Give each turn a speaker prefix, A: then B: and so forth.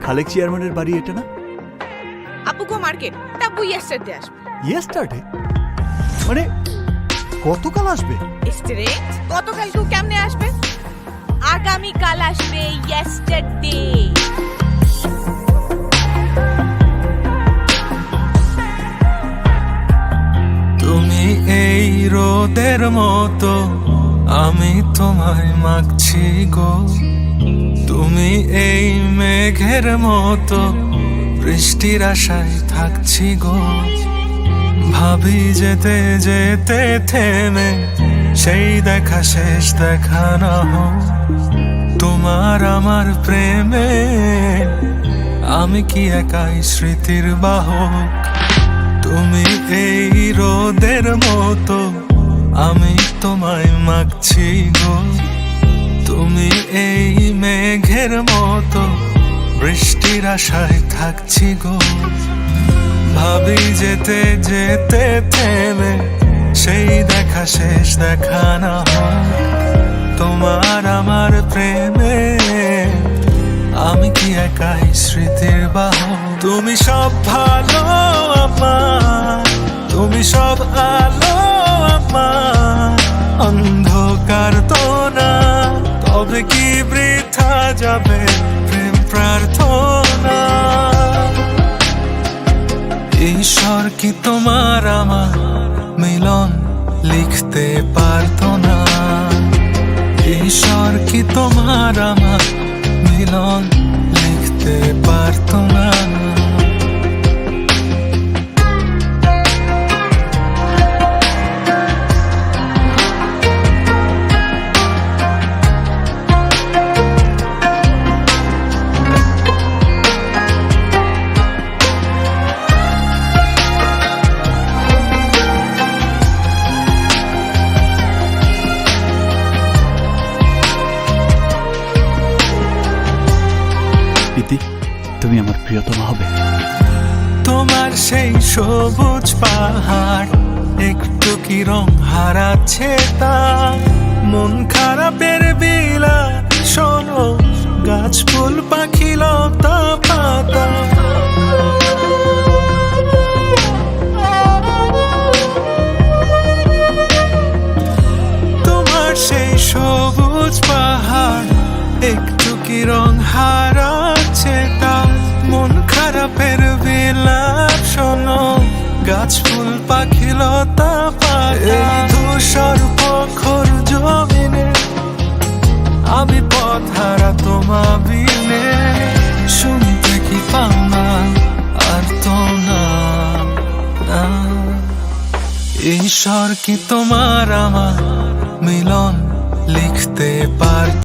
A: খালেক চেয়ারম্যানের বাড়ি এটা না?
B: আপুকো মার্কেট তাবু ইয়েস্টারডে আসবে।
A: ইয়েস্টারডে মানে গতকাল আসবে?
B: স্ট্রেট গতকাল কেউ কেমনে আসবে? আগামী কাল আসবে ইয়েস্টারডে।
C: তুমি এই রোদের মতো, আমি তোমায় মাগছি গো। তুমি এই মেঘের মতো, বৃষ্টির আশায় থাকছি গো। ভাবি যেতে যেতে থেমে সেই দেখা শেষ দেখা না হোক। তোমার আমার প্রেমে আমি কি একাই স্মৃতির বাহক। তুমি এই রোদের মতো, আমি তোমায় মাগছি গো। তুমি এই মেঘের মতো, বৃষ্টির আশায় থাকছি গো। ভাবি যেতে যেতে থেমে সেই দেখা শেষ দেখা না হোক। তোমার আমার প্রেমে আমি কি একাই স্মৃতির বাহক। তুমি সব ভালো আমার, তুমি সব আলো আমার, অন্ধকার তো না। তবে কি বৃথা যাবে প্রেম প্রার্থনা। ঈশ্বর কি তোমার আমার মিলন লিখতে পারতো না। ঈশ্বর কি তোমার আমার মিলন লিখতে পারতো না।
A: প্রীতি, তুমি আমার প্রিয়তমা হবে।
C: তোমার সেই সবুজ পাহাড় একটু কি রং হারাচ্ছে তা। মন খারাপের বিলা শোনো, গাছ ফুল পাখি লতা পাতা। তোমার সেই সবুজ পাহাড় একটু কি রং হারাচ্ছে তা। মন খারাপের বিলাপ শোনো, গাছ ফুল পাখি লতা পাতা। ধূসর প্রখর জমিনে আমি পথ হারা তোমা বিনে। শুনতে কি পাও না আর তো না। ঈশ্বর কি তোমার আমার মিলন লিখতে পার।